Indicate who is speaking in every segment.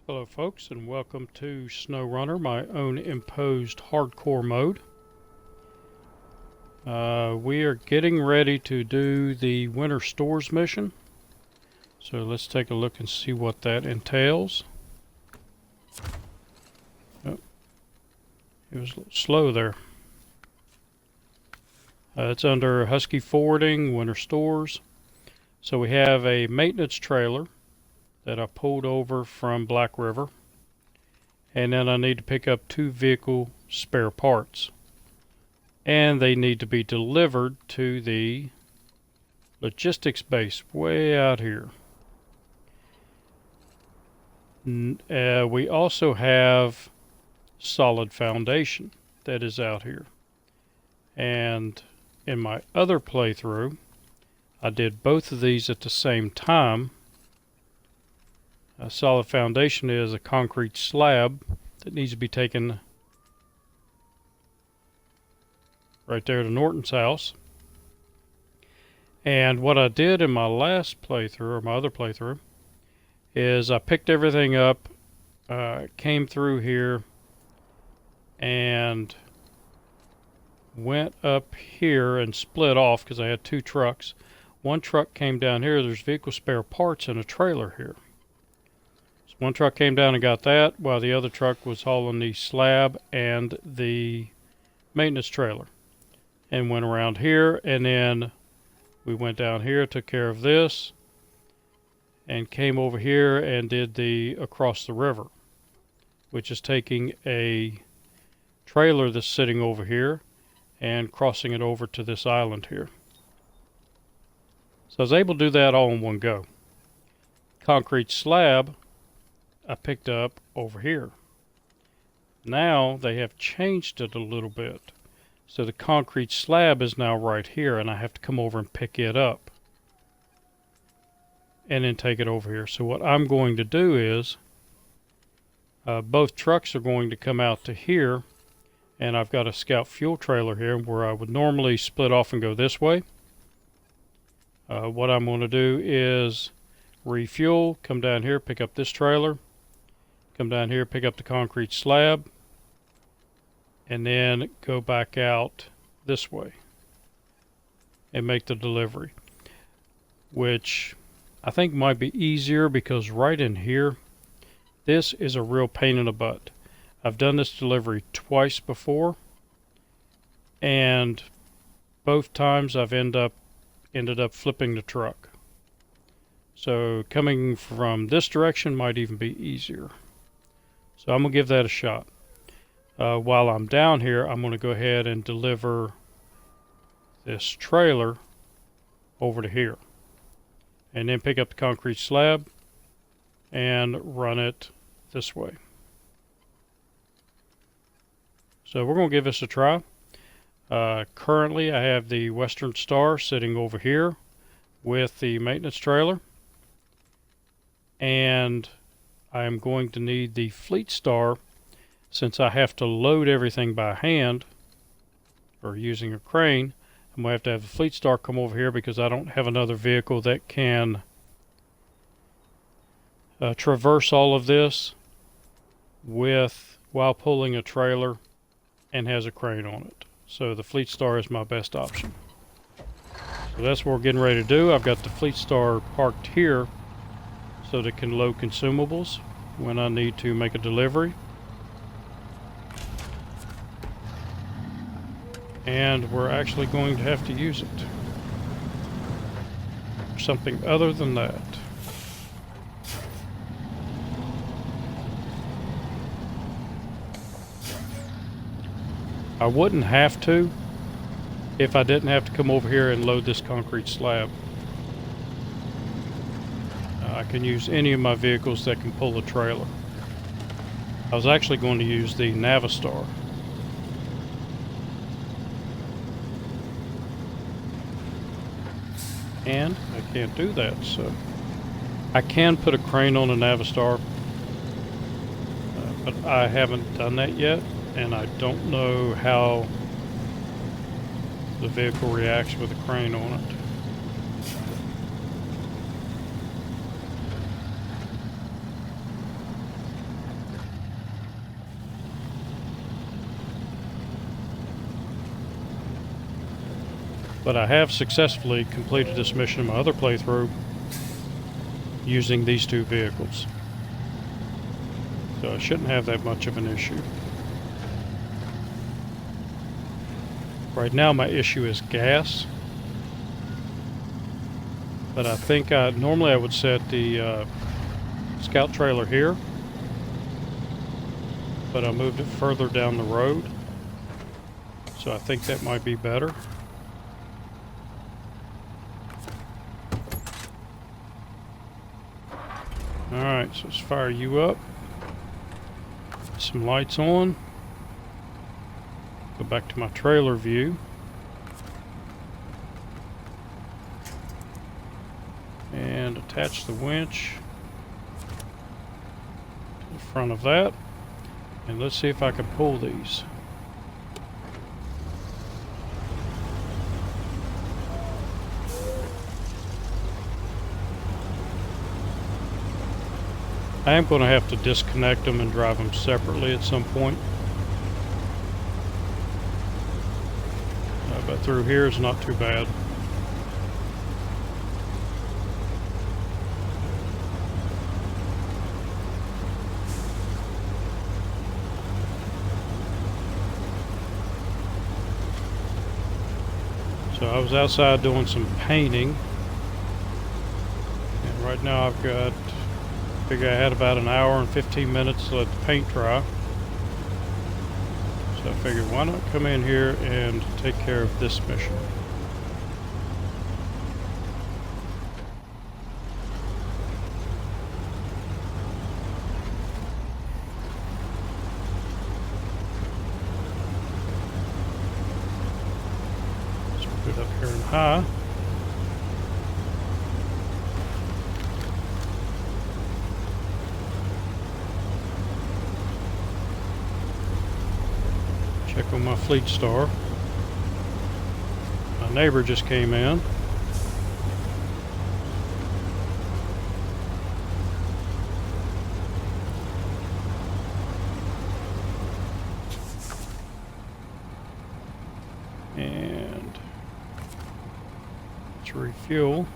Speaker 1: Hello folks, and welcome to SnowRunner, my own imposed hardcore mode. We are getting ready to do the winter stores mission. So let's take a look and see what that entails. Oh, it was a little slow there. It's under Husky Forwarding, Winter Stores. So we have a maintenance trailer that I pulled over from Black River. And then I need to pick up 2 vehicle spare parts. And they need to be delivered to the logistics base way out here. We also have solid foundation that is out here. And in my other playthrough, I did both of these at the same time. A solid foundation is a concrete slab that needs to be taken right there to Norton's house. And what I did in my last playthrough, or my other playthrough, is I picked everything up, came through here, and went up here and split off because I had 2 trucks. One truck came down here. There's vehicle spare parts in a trailer here. So one truck came down and got that, while the other truck was hauling the slab and the maintenance trailer. And went around here, and then we went down here, took care of this, and came over here and did the across the river, which is taking a trailer that's sitting over here and crossing it over to this island here. So I was able to do that all in one go. Concrete slab I picked up over here. Now they have changed it a little bit. So the concrete slab is now right here, and I have to come over and pick it up and then take it over here. So what I'm going to do is both trucks are going to come out to here, and I've got a Scout fuel trailer here where I would normally split off and go this way. What I'm going to do is refuel, come down here, pick up this trailer, come down here, pick up the concrete slab, and then go back out this way and make the delivery, which I think might be easier because right in here, this is a real pain in the butt. I've done this delivery twice before, and both times I've ended up flipping the truck. So coming from this direction might even be easier. So I'm going to give that a shot. While I'm down here, I'm going to go ahead and deliver this trailer over to here. And then pick up the concrete slab and run it this way. So we're going to give this a try. Currently I have the Western Star sitting over here with the maintenance trailer. And I'm going to need the Fleet Star, since I have to load everything by hand or using a crane. I'm going to have the Fleet Star come over here because I don't have another vehicle that can traverse all of this while pulling a trailer and has a crane on it. So the Fleet Star is my best option. So that's what we're getting ready to do. I've got the Fleet Star parked here so that it can load consumables when I need to make a delivery. And we're actually going to have to use it for something other than that. I wouldn't have to if I didn't have to come over here and load this concrete slab. I can use any of my vehicles that can pull a trailer. I was actually going to use the Navistar. And I can't do that, so I can put a crane on a Navistar, but I haven't done that yet, and I don't know how the vehicle reacts with a crane on it. But I have successfully completed this mission in my other playthrough using these two vehicles. So I shouldn't have that much of an issue. Right now my issue is gas. But I think normally I would set the scout trailer here. But I moved it further down the road. So I think that might be better. Alright, so let's fire you up. Some lights on. Go back to my trailer view. And attach the winch to the front of that. And let's see if I can pull these. I am going to have to disconnect them and drive them separately at some point. But through here is not too bad. So I was outside doing some painting. And right now I've got... I figure I had about an hour and 15 minutes to let the paint dry. So I figured why not come in here and take care of this mission. Let's put it up here in high. Check on my fleet star. My neighbor just came in. And let's refuel.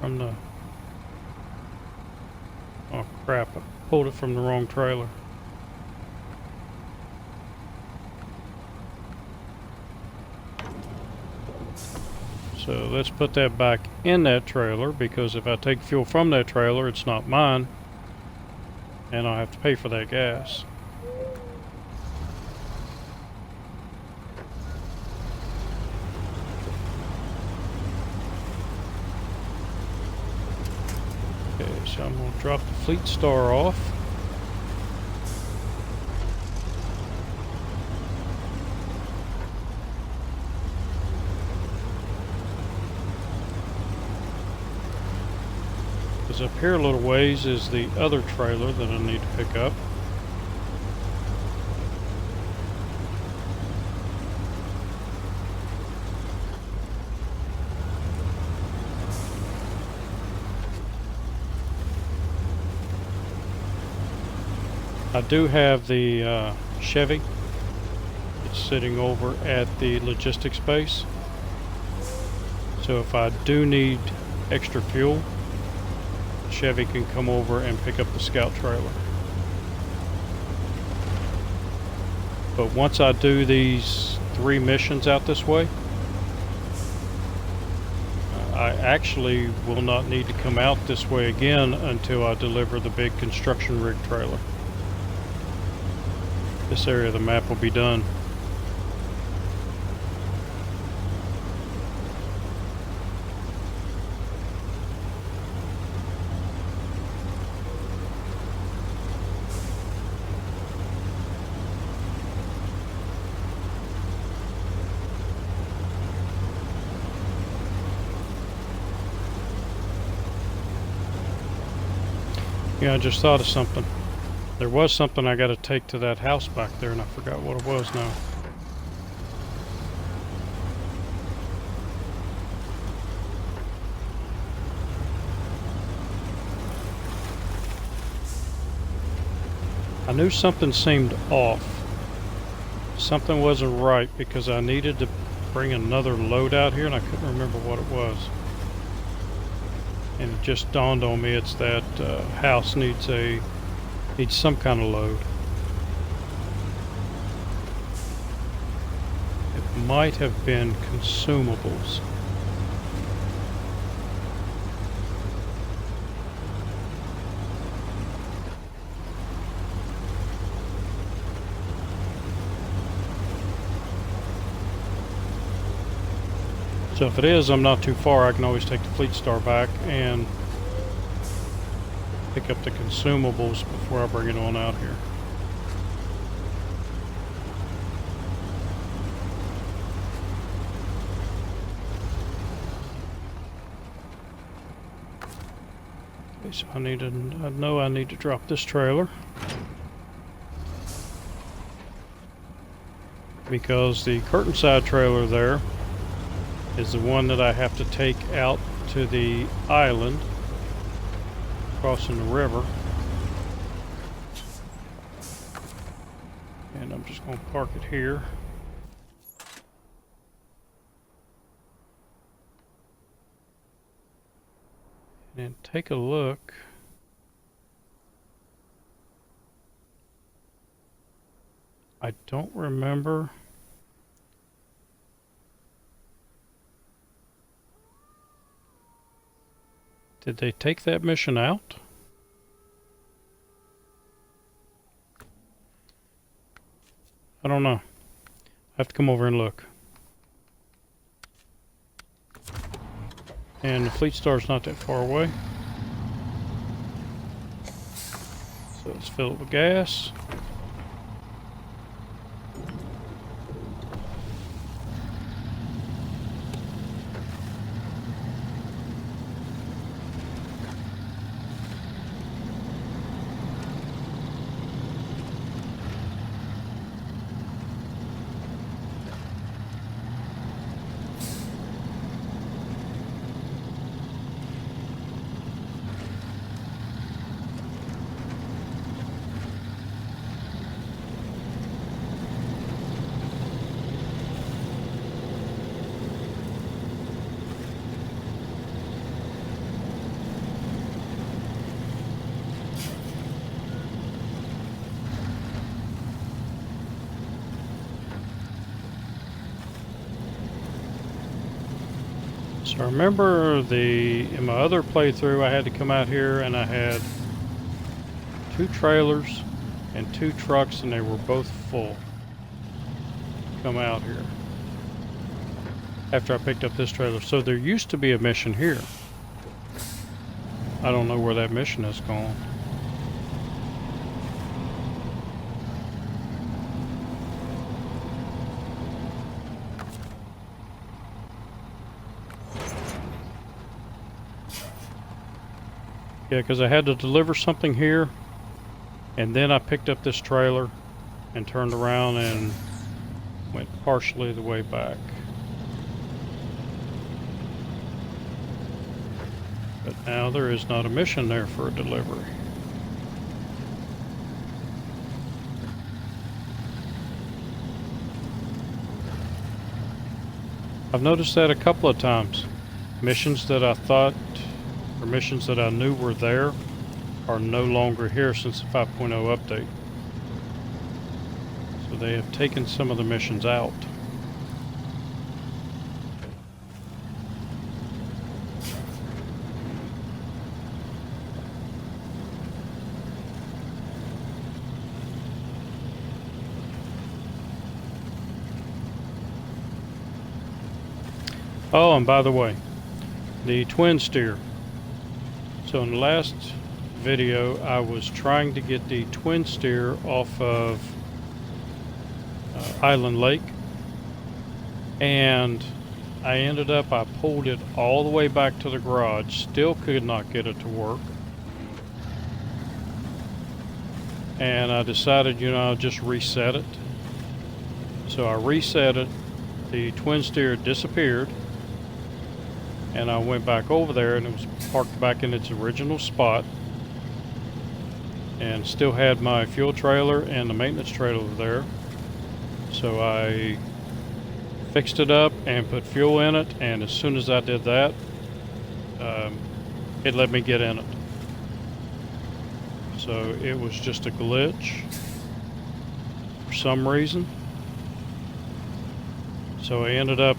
Speaker 1: From the... Oh crap. Pulled it from the wrong trailer. So let's put that back in that trailer, because if I take fuel from that trailer, it's not mine, and I'll have to pay for that gas. So I'm going to drop the fleet star off. Because up here a little ways is the other trailer that I need to pick up. I do have the Chevy. It's sitting over at the logistics base. So if I do need extra fuel, Chevy can come over and pick up the scout trailer. But once I do these 3 missions out this way, I actually will not need to come out this way again until I deliver the big construction rig trailer. This area of the map will be done. Yeah, I just thought of something. There was something I got to take to that house back there, and I forgot what it was now. I knew something seemed off. something wasn't right because I needed to bring another load out here and I couldn't remember what it was. And it just dawned on me it's that house needs some kind of load. It might have been consumables. So if it is, I'm not too far. I can always take the Fleet Star back and pick up the consumables before I bring it on out here. Okay, so I know I need to drop this trailer because the curtain side trailer there is the one that I have to take out to the island crossing the river. And I'm just going to park it here. And then take a look. I don't remember. Did they take that mission out? I don't know. I have to come over and look. And the Fleet Star's not that far away. So let's fill it with gas. So I remember in my other playthrough I had to come out here and I had 2 trailers and 2 trucks and they were both full. Come out here after I picked up this trailer. So there used to be a mission here. I don't know where that mission has gone. Yeah, because I had to deliver something here, and then I picked up this trailer and turned around and went partially the way back. But now there is not a mission there for a delivery. I've noticed that a couple of times. Missions that I thought, or missions that I knew were there, are no longer here since the 5.0 update. So they have taken some of the missions out. Oh, and by the way, the twin steer. So in the last video, I was trying to get the twin steer off of Island Lake, and I pulled it all the way back to the garage, still could not get it to work. And I decided, I'll just reset it. So I reset it, the twin steer disappeared, and I went back over there and it was parked back in its original spot, and still had my fuel trailer and the maintenance trailer there. So I fixed it up and put fuel in it, and as soon as I did that, it let me get in it. So it was just a glitch for some reason. So I ended up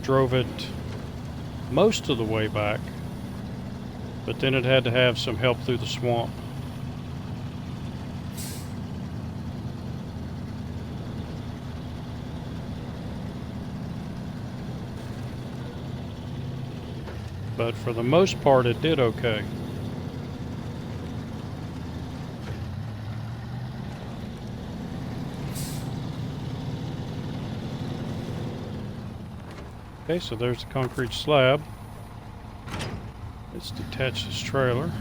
Speaker 1: drove it most of the way back, but then it had to have some help through the swamp. But for the most part, it did okay. Okay, so there's the concrete slab. Let's detach this trailer.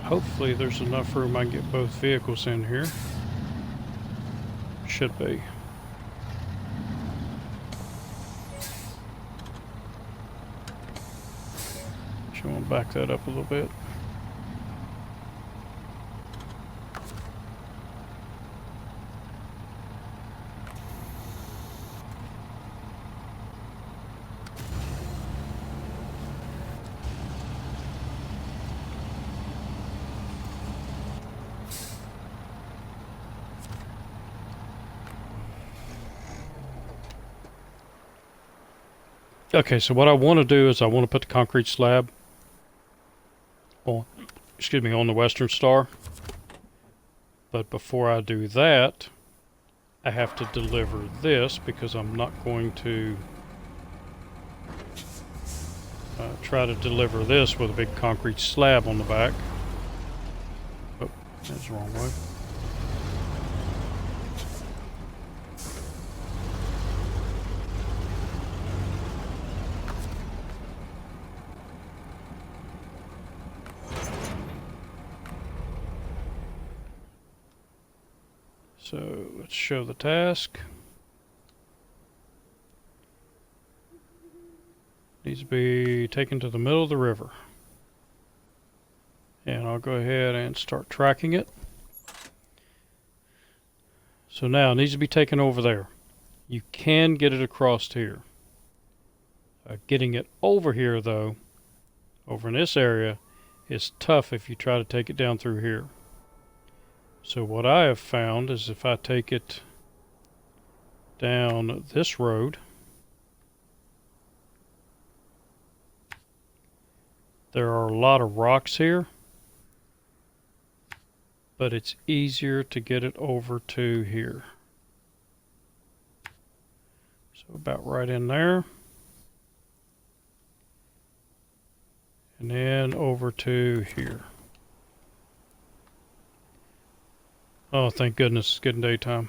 Speaker 1: Hopefully there's enough room I can get both vehicles in here. Should be. Just want to back that up a little bit. Okay, so what I want to do is I want to put the concrete slab on, on the Western Star. But before I do that, I have to deliver this because I'm not going to try to deliver this with a big concrete slab on the back. Oh, that's the wrong way. So let's show the task. Needs to be taken to the middle of the river. And I'll go ahead and start tracking it. So now it needs to be taken over there. You can get it across here. Getting it over here though, over in this area, is tough if you try to take it down through here. So what I have found is if I take it down this road, there are a lot of rocks here, but it's easier to get it over to here. So about right in there. And then over to here. Oh, thank goodness it's getting daytime.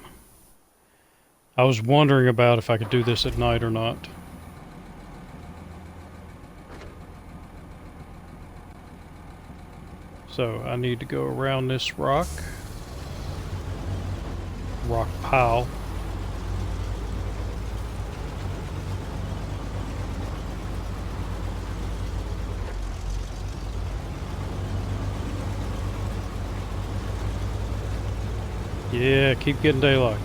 Speaker 1: I was wondering about if I could do this at night or not. So I need to go around this rock pile. Yeah, keep getting daylight.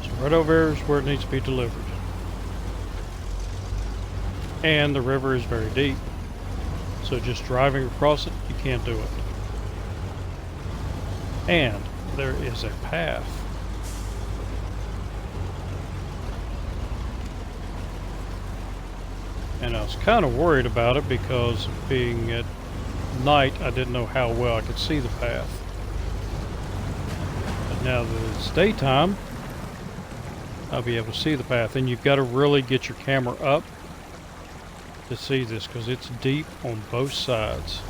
Speaker 1: So right over here is where it needs to be delivered. And the river is very deep. So just driving across it, you can't do it. And there is a path. And I was kind of worried about it because being at night, I didn't know how well I could see the path. But now that it's daytime, I'll be able to see the path. And you've got to really get your camera up to see this because it's deep on both sides.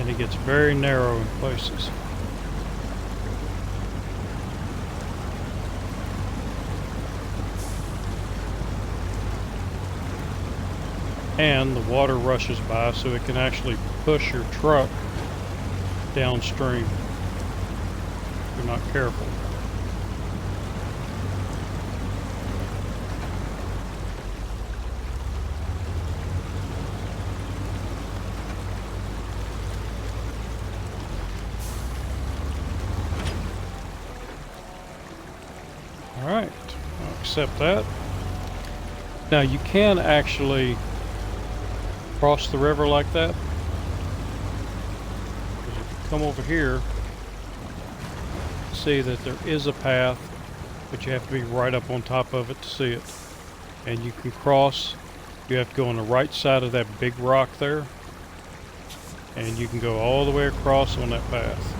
Speaker 1: and it gets very narrow in places. And the water rushes by, so it can actually push your truck downstream if you're not careful. Alright, I'll accept that. Now you can actually cross the river like that. If you come over here, see that there is a path, but you have to be right up on top of it to see it. And you can cross. You have to go on the right side of that big rock there, and you can go all the way across on that path.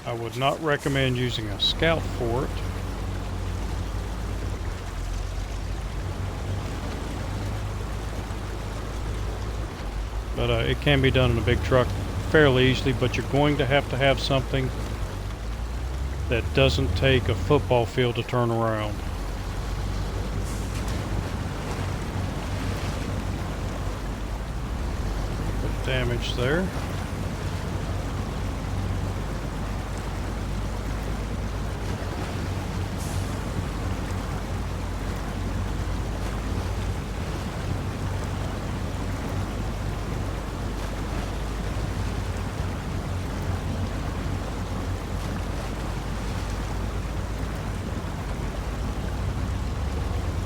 Speaker 1: I would not recommend using a scout for it. But it can be done in a big truck fairly easily, but you're going to have something that doesn't take a football field to turn around. Bit of damage there.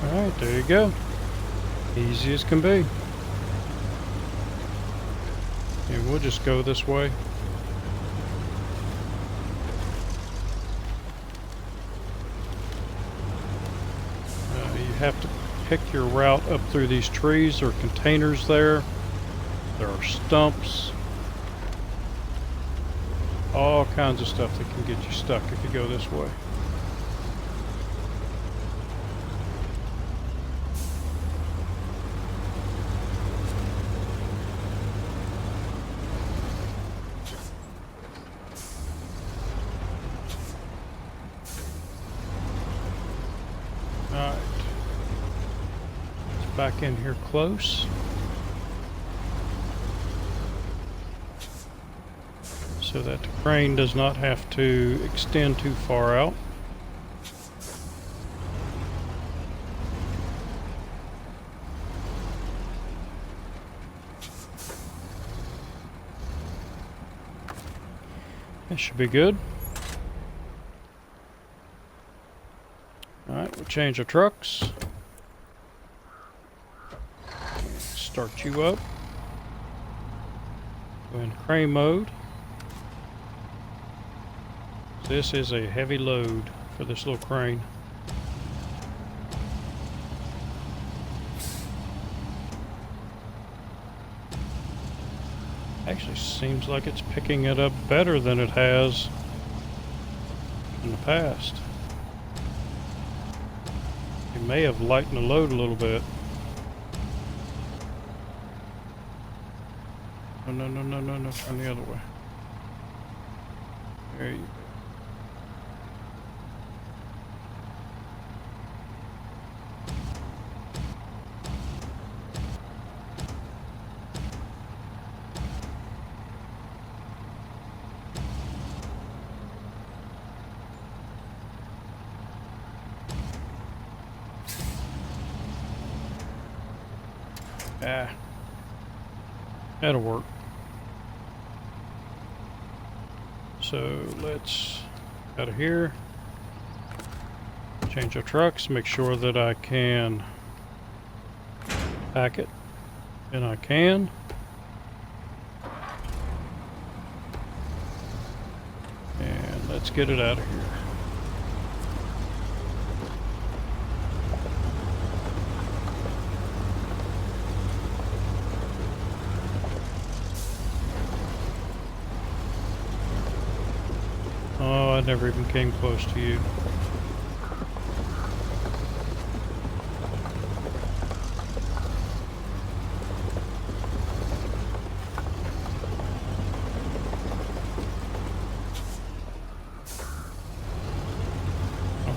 Speaker 1: Alright, there you go. Easy as can be. And we'll just go this way. You have to pick your route up through these trees. There are containers there. There are stumps. All kinds of stuff that can get you stuck if you go this way. Alright, let's back in here close. So that the crane does not have to extend too far out. That should be good. Alright, we'll change our trucks. Start you up. Go in crane mode. This is a heavy load for this little crane. Actually seems like it's picking it up better than it has in the past. It may have lightened the load a little bit. No, turn the other way. There you go. That'll work. So let's out of here, change our trucks, make sure that I can pack it, and I can. And let's get it out of here. Oh, I never even came close to you.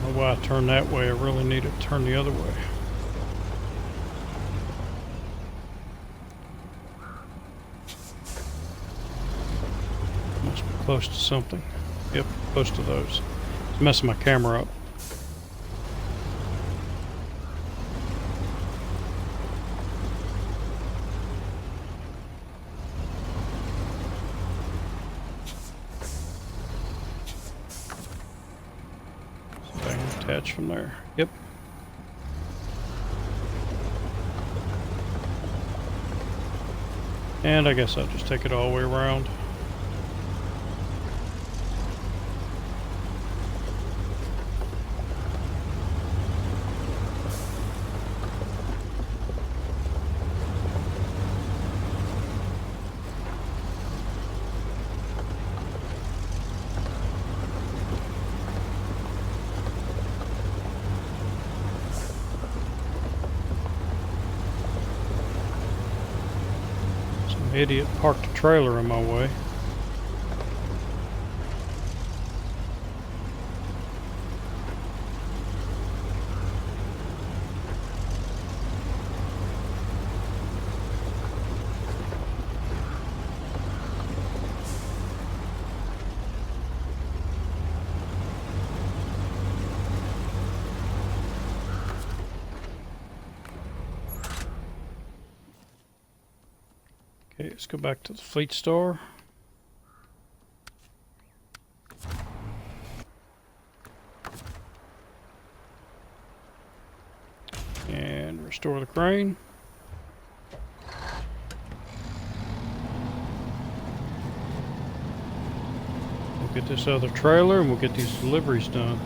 Speaker 1: know why I turned that way. I really need to turn the other way. Must be close to something. Yep, close to those. It's messing my camera up. Attach from there. Yep. And I guess I'll just take it all the way around. Idiot parked a trailer in my way. Okay, let's go back to the fleet store. And restore the crane. We'll get this other trailer and we'll get these deliveries done.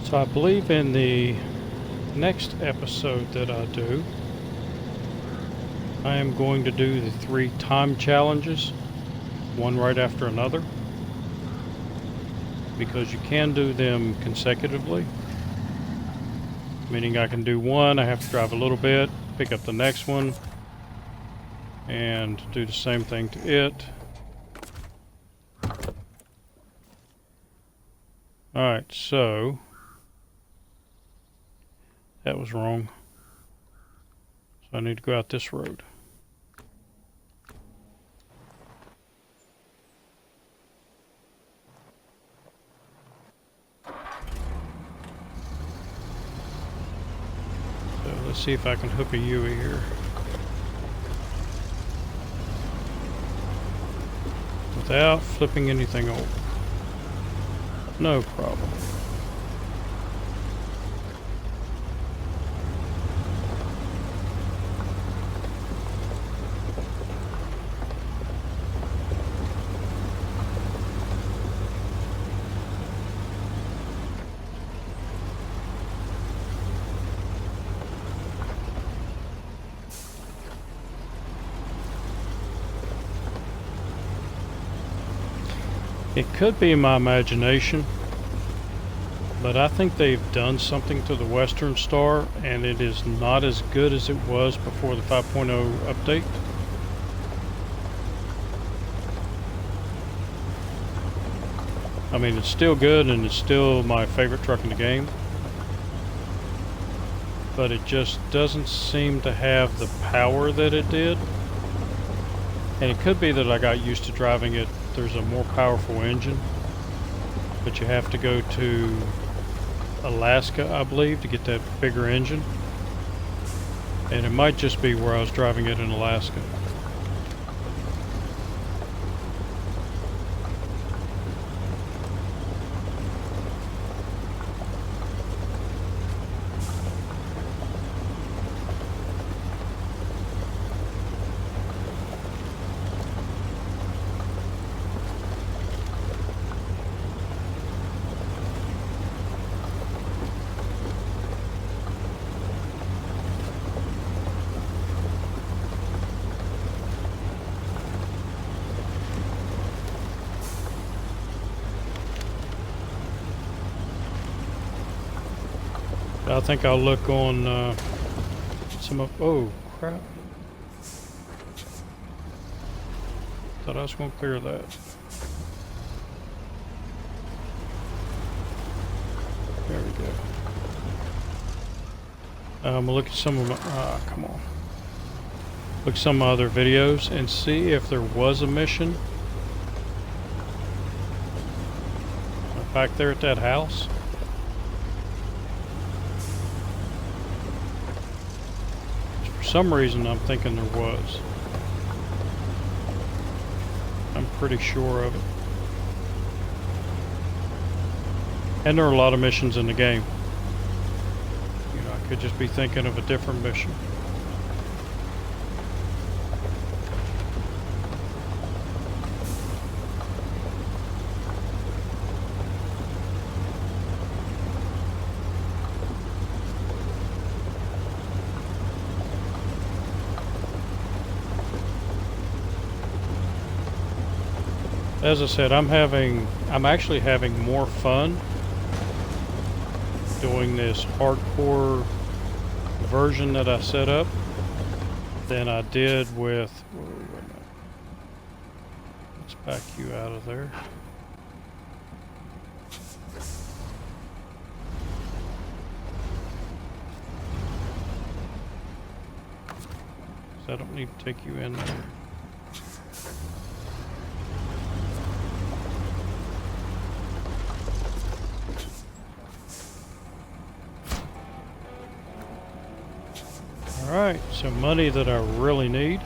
Speaker 1: So I believe in the next episode that I do, I am going to do the 3 time challenges, one right after another, because you can do them consecutively, meaning I can do one, I have to drive a little bit, pick up the next one, and do the same thing to it. Alright, so that was wrong. So I need to go out this road. So let's see if I can hook a Yui here. Without flipping anything over. No problem. It could be my imagination, but I think they've done something to the Western Star and it is not as good as it was before the 5.0 update. I mean, it's still good and it's still my favorite truck in the game, but it just doesn't seem to have the power that it did. And it could be that I got used to driving it. There's a more powerful engine, but you have to go to Alaska, I believe, to get that bigger engine. And it might just be where I was driving it in Alaska. I think I'll look on some of... Oh, crap. Thought I was going to clear that. There we go. I'm going to look at some of my... come on. Look at some of my other videos and see if there was a mission. Back there at that house. For some reason I'm thinking there was. I'm pretty sure of it. And there are a lot of missions in the game. You know, I could just be thinking of a different mission. As I said, I'm actually having more fun doing this hardcore version that I set up than I did with... Wait a minute. Let's back you out of there. So I don't need to take you in there. Alright, some money that I really need,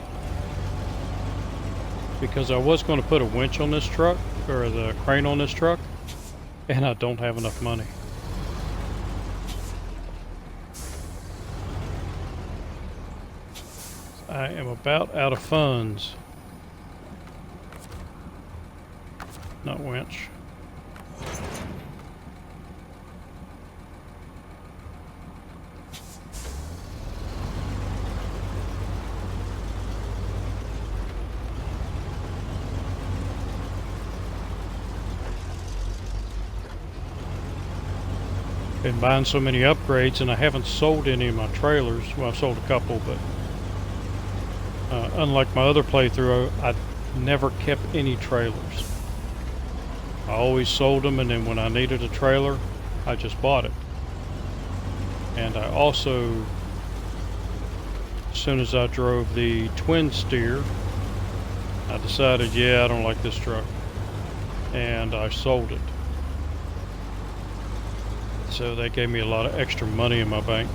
Speaker 1: because I was going to put a winch on this truck, or the crane on this truck, and I don't have enough money. I am about out of funds. Not winch. Been buying so many upgrades, and I haven't sold any of my trailers. Well, I've sold a couple, but unlike my other playthrough, I never kept any trailers. I always sold them, and then when I needed a trailer, I just bought it. And I also, as soon as I drove the twin steer, I decided, yeah, I don't like this truck, and I sold it. So that gave me a lot of extra money in my bank.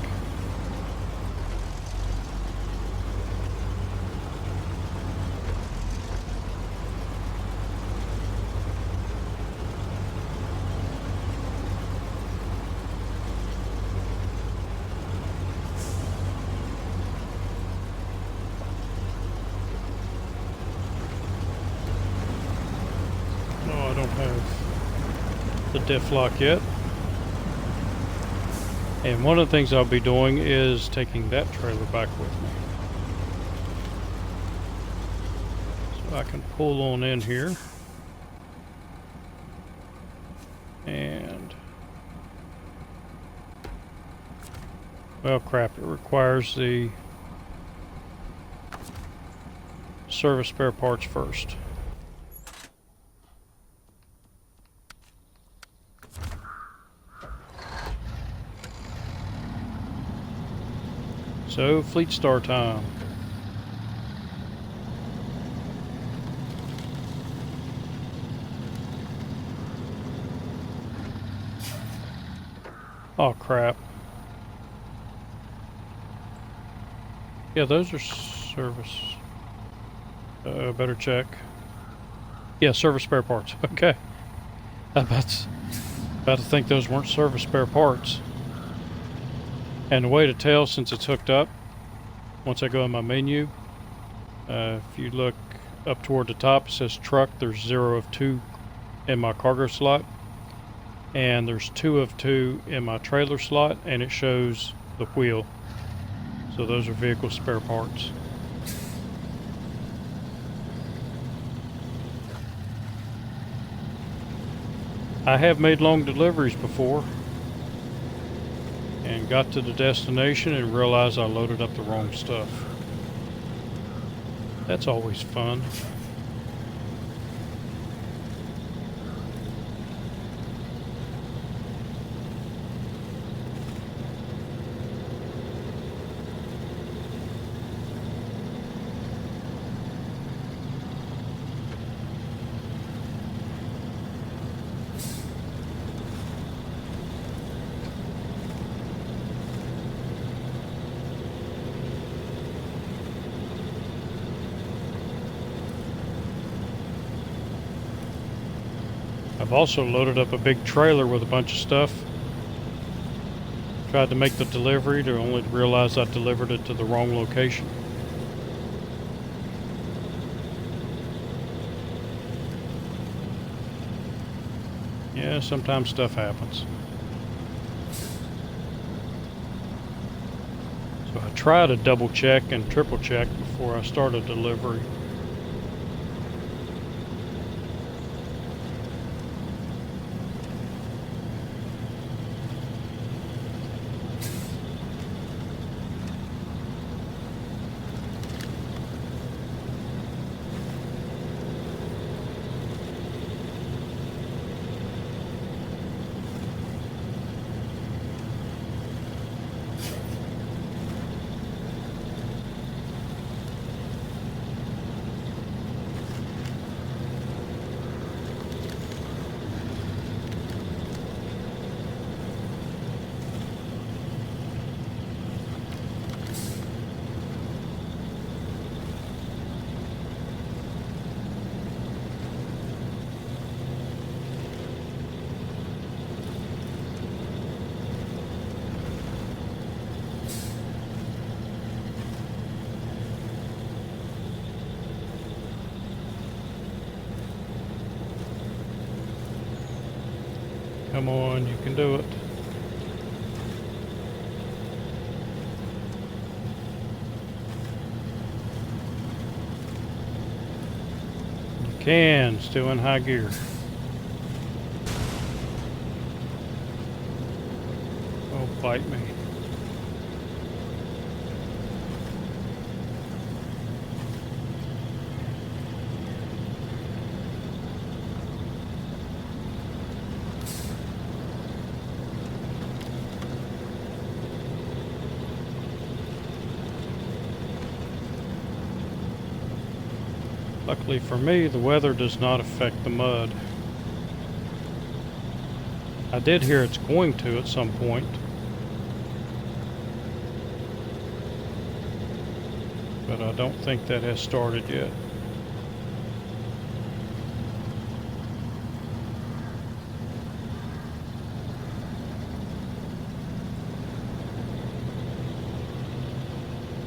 Speaker 1: No, I don't have the diff lock yet. And one of the things I'll be doing is taking that trailer back with me. So I can pull on in here. And... well, crap, it requires the service spare parts first. So, fleet star time. Oh crap. Yeah, those are service. Better check. Yeah, service spare parts. Okay. I was about to think those weren't service spare parts. And the way to tell, since it's hooked up, once I go in my menu, if you look up toward the top, it says truck. There's 0 of 2 in my cargo slot, and there's 2 of 2 in my trailer slot, and it shows the wheel. So those are vehicle spare parts. I have made long deliveries before and got to the destination and realized I loaded up the wrong stuff. That's always fun. I've also loaded up a big trailer with a bunch of stuff. Tried to make the delivery to only realize I delivered it to the wrong location. Yeah, sometimes stuff happens. So I try to double check and triple check before I start a delivery. Come on, you can do it. You can, still in high gear. Oh, bite me. Luckily for me, the weather does not affect the mud. I did hear it's going to at some point. But I don't think that has started yet.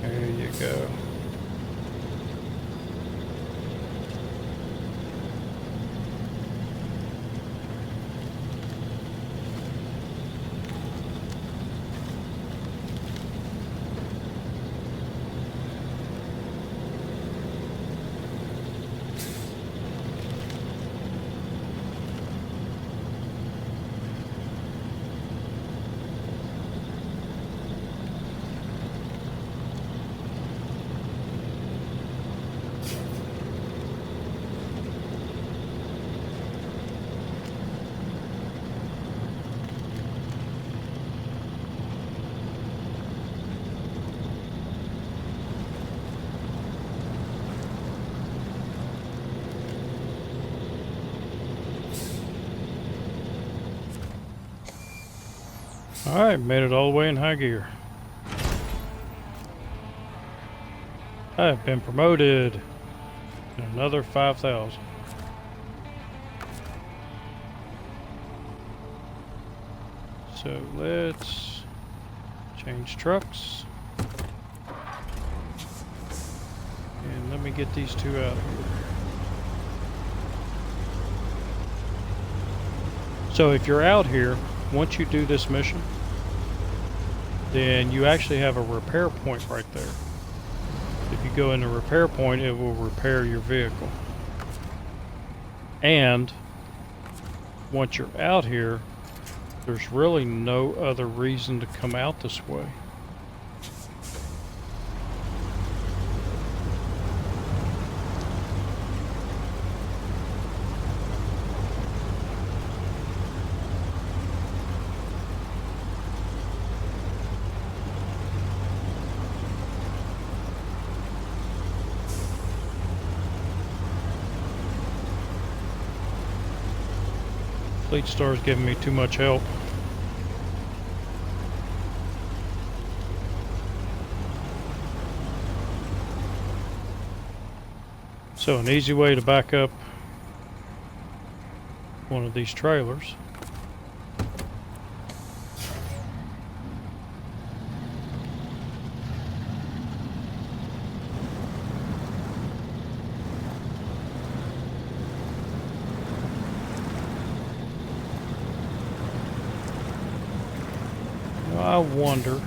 Speaker 1: There you go. Alright, made it all the way in high gear. I have been promoted. Another 5,000. So let's change trucks. And let me get these two out of here. So if you're out here, once you do this mission, then you actually have a repair point right there. If you go in the repair point, it will repair your vehicle. And once you're out here, there's really no other reason to come out this way. Fleet Star's giving me too much help. So an easy way to back up one of these trailers . I wonder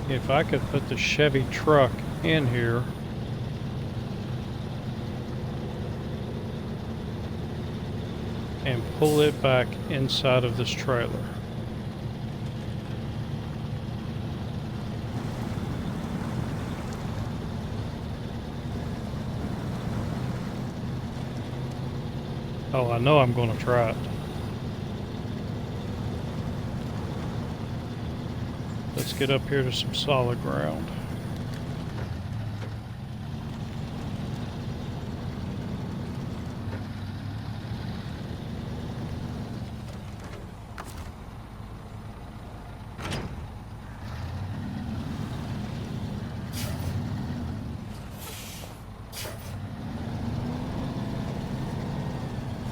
Speaker 1: if I could put the Chevy truck in here and pull it back inside of this trailer. Oh, I know I'm going to try it. Let's get up here to some solid ground.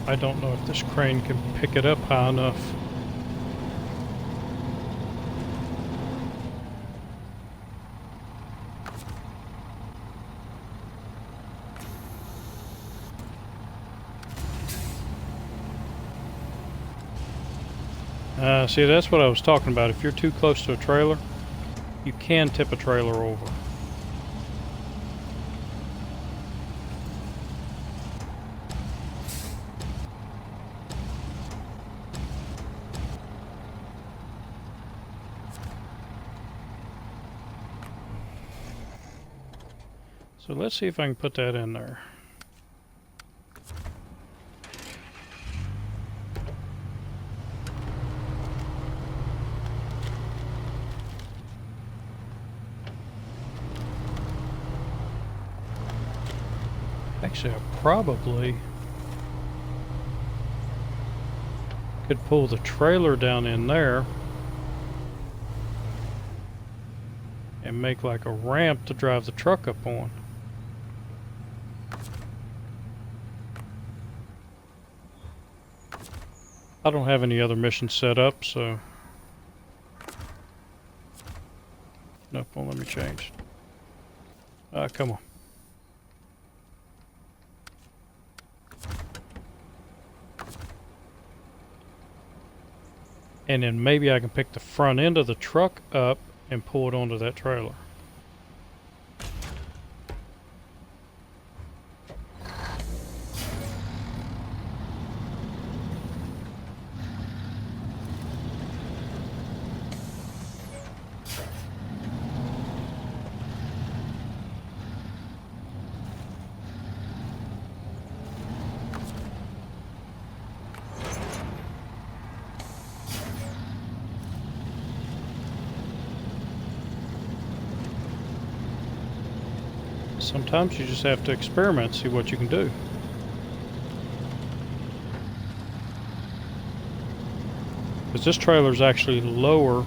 Speaker 1: I don't know if this crane can pick it up high enough. See, that's what I was talking about. If you're too close to a trailer, you can tip a trailer over. So let's see if I can put that in there. Actually, I probably could pull the trailer down in there and make like a ramp to drive the truck up on. I don't have any other missions set up, so... Nope, won't let me change. Come on. And then maybe I can pick the front end of the truck up and pull it onto that trailer. Sometimes you just have to experiment, see what you can do. Because this trailer is actually lower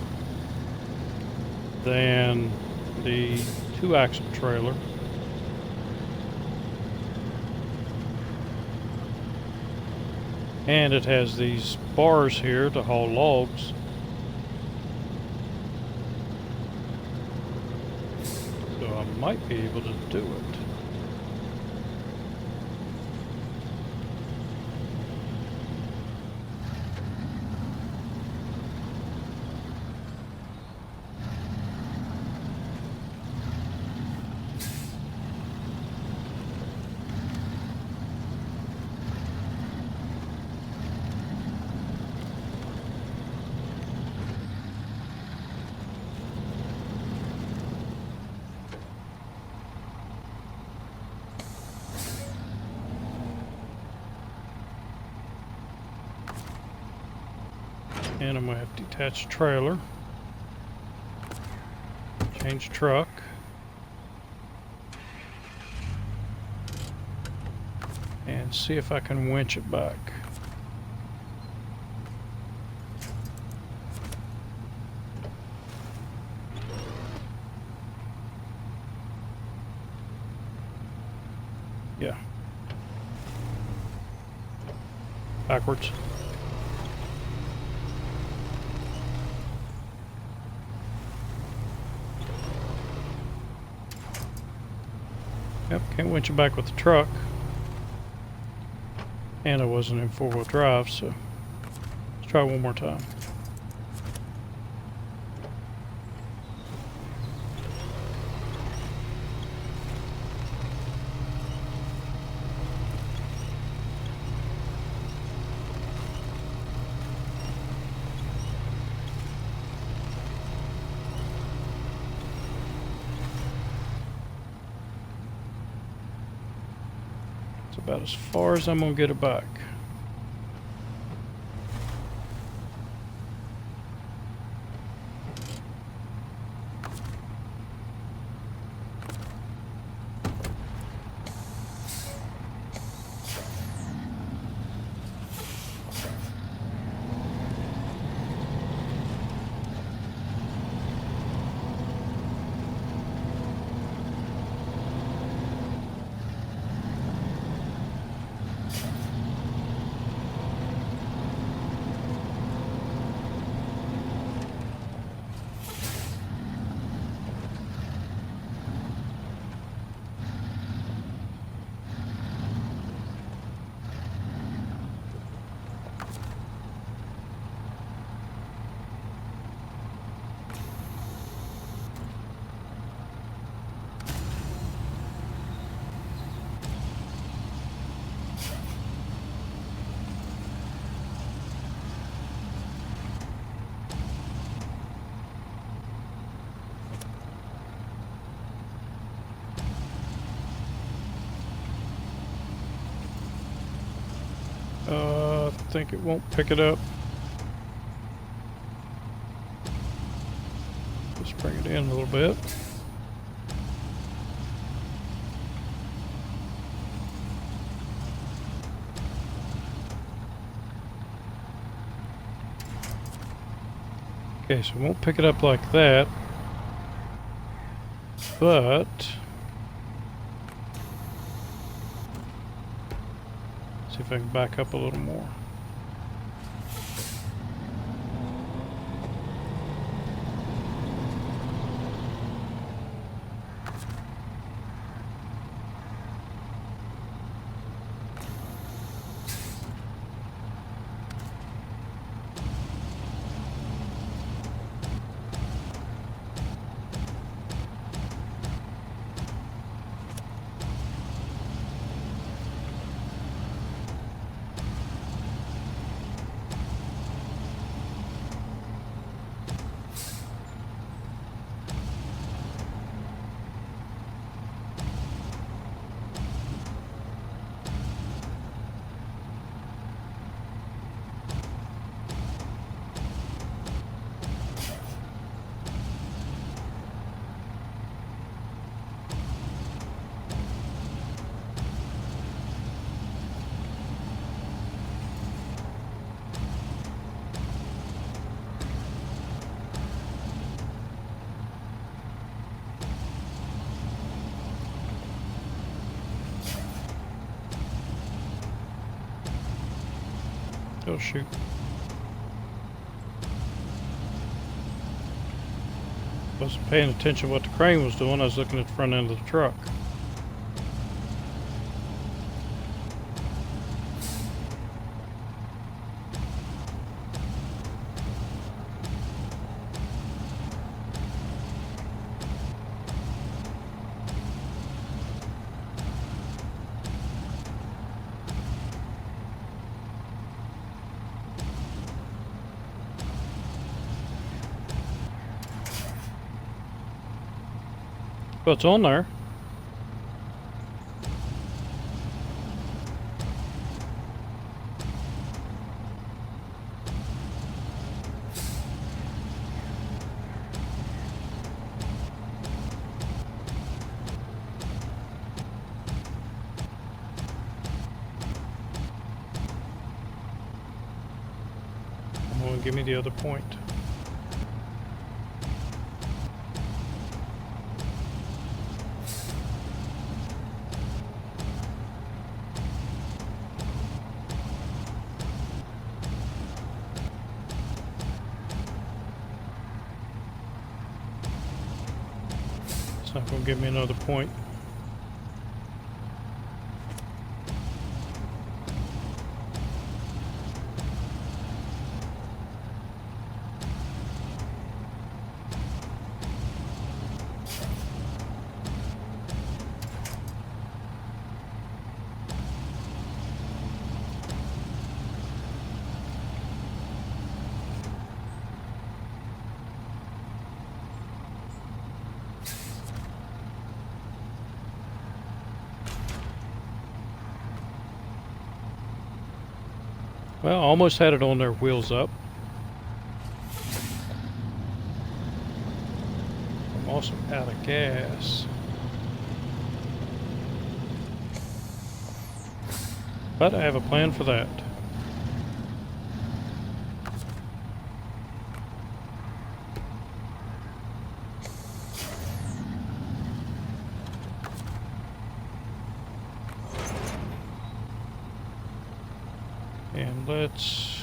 Speaker 1: than the 2-axle trailer. And it has these bars here to haul logs. So I might be able to do it. And I'm going to have to detach the trailer, change truck, and see if I can winch it back. Yeah. Backwards. Yep, can't winch it back with the truck. And I wasn't in 4-wheel drive, so let's try one more time. About as far as I'm going to get it back. I think it won't pick it up. Just bring it in a little bit. Okay, so it won't pick it up like that, but see if I can back up a little more. Oh shoot. I wasn't paying attention to what the crane was doing. I was looking at the front end of the truck. Well, it's on there. Come on, give me the other point. Not gonna give me another point. Well, almost had it on there, wheels up. I'm also out of gas. But I have a plan for that. And let's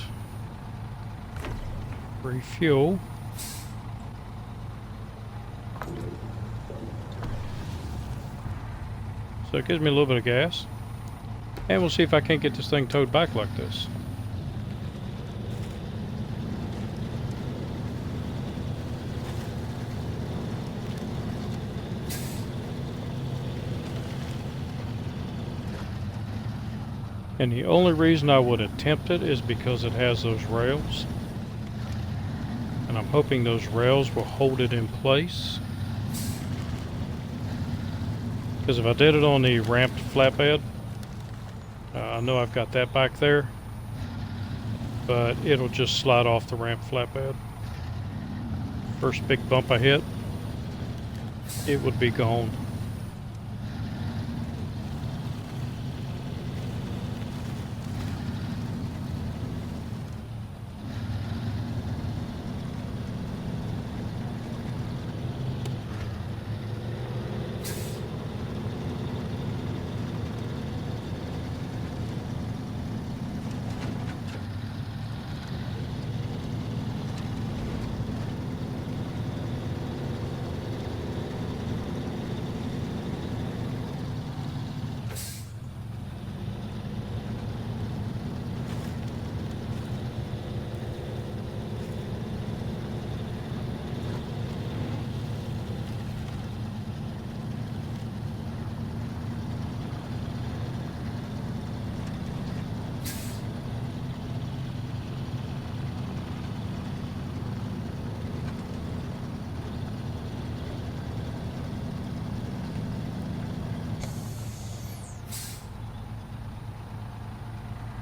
Speaker 1: refuel. So it gives me a little bit of gas. And we'll see if I can't get this thing towed back like this. And the only reason I would attempt it is because it has those rails. And I'm hoping those rails will hold it in place. Because if I did it on the ramped flatbed, I know I've got that back there, but it'll just slide off the ramped flatbed. First big bump I hit, it would be gone.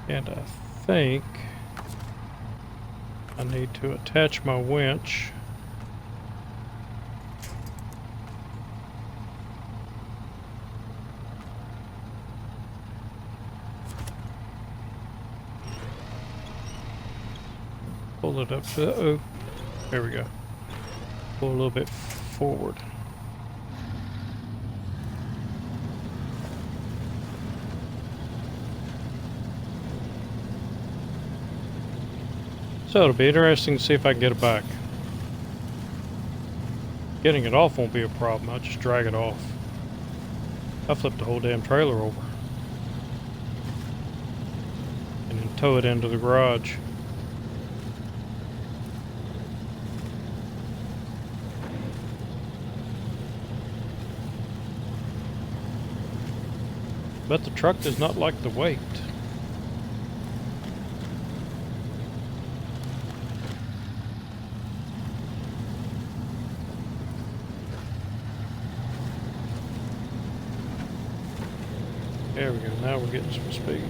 Speaker 1: And I think I need to attach my winch . Pull it up to, uh-oh, there we go. Pull a little bit forward. So it'll be interesting to see if I can get it back. Getting it off won't be a problem. I'll just drag it off. I'll flip the whole damn trailer over. And then tow it into the garage. But the truck does not like the weight. There we go, now we're getting some speed.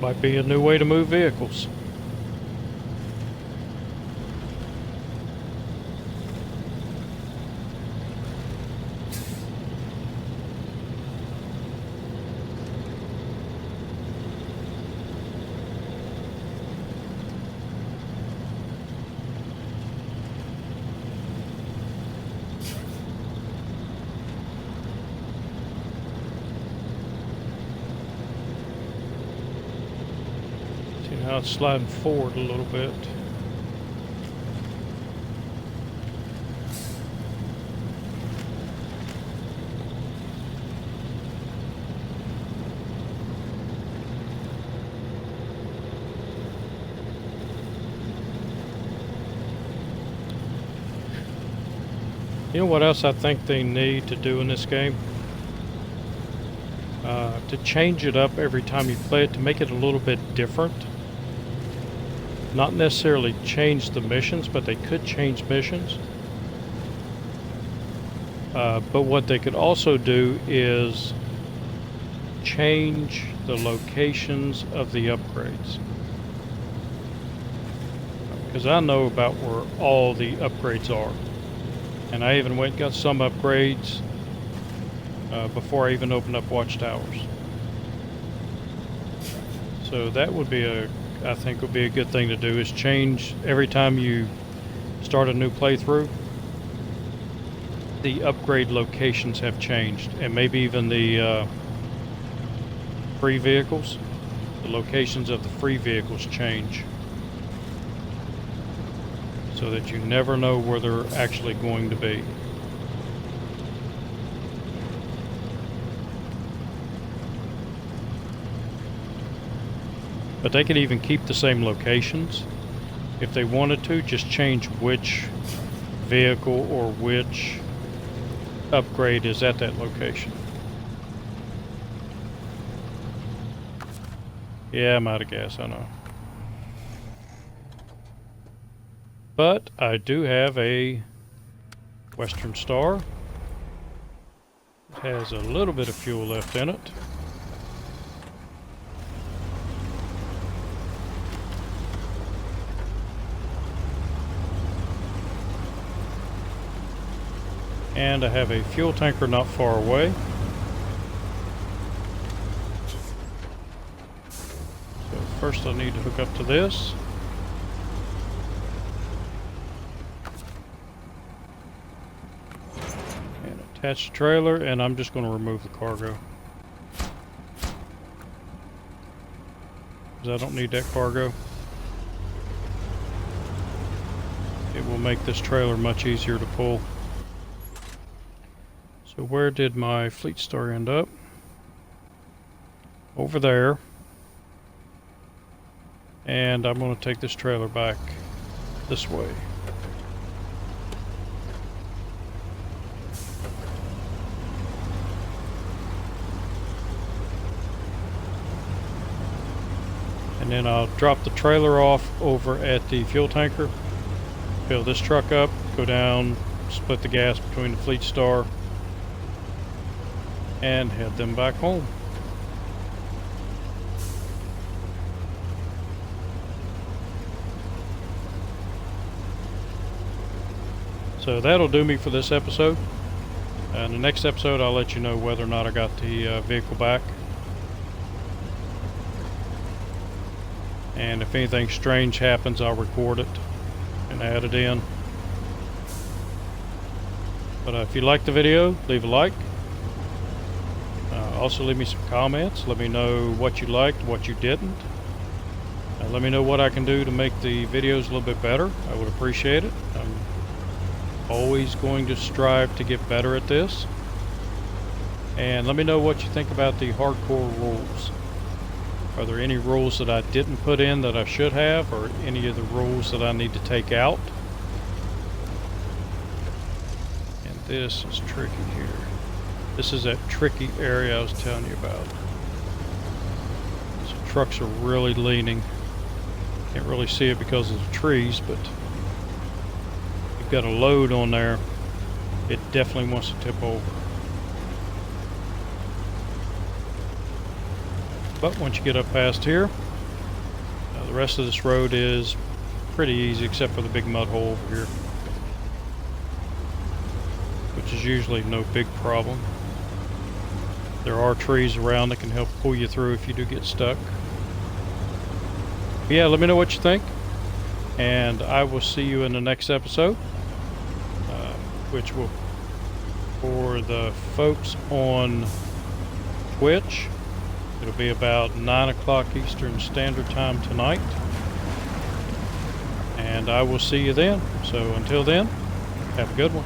Speaker 1: Might be a new way to move vehicles. Now it's sliding forward a little bit. You know what else I think they need to do in this game? To change it up every time you play it, to make it a little bit different. Not necessarily change the missions, but they could change missions. But what they could also do is change the locations of the upgrades. Because I know about where all the upgrades are. And I even went and got some upgrades before I even opened up Watchtowers. So that would be I think would be a good thing to do, is change every time you start a new playthrough. The upgrade locations have changed, and maybe even the free vehicles. The locations of the free vehicles change, so that you never know where they're actually going to be. But they could even keep the same locations if they wanted to, just change which vehicle or which upgrade is at that location. Yeah, I'm out of gas, I know. But I do have a Western Star. It has a little bit of fuel left in it. And I have a fuel tanker not far away. So first I need to hook up to this. And attach the trailer, and I'm just going to remove the cargo. Because I don't need that cargo. It will make this trailer much easier to pull. So where did my Fleet Star end up? Over there. And I'm going to take this trailer back this way. And then I'll drop the trailer off over at the fuel tanker. Fill this truck up, go down, split the gas between the Fleet Star, and head them back home. So that'll do me for this episode. In the next episode I'll let you know whether or not I got the vehicle back. and if anything strange happens, I'll record it and add it in. But if you like the video, leave a like. Also leave me some comments. Let me know what you liked, what you didn't. Let me know what I can do to make the videos a little bit better. I would appreciate it. I'm always going to strive to get better at this. And let me know what you think about the hardcore rules. Are there any rules that I didn't put in that I should have, or any of the rules that I need to take out? And this is tricky here. This is that tricky area I was telling you about. So trucks are really leaning. Can't really see it because of the trees, but you've got a load on there. It definitely wants to tip over. But once you get up past here, the rest of this road is pretty easy except for the big mud hole over here, which is usually no big problem. There are trees around that can help pull you through if you do get stuck. But yeah, let me know what you think, and I will see you in the next episode, which will, for the folks on Twitch, it'll be about 9 o'clock Eastern Standard Time tonight, and I will see you then. So until then, have a good one.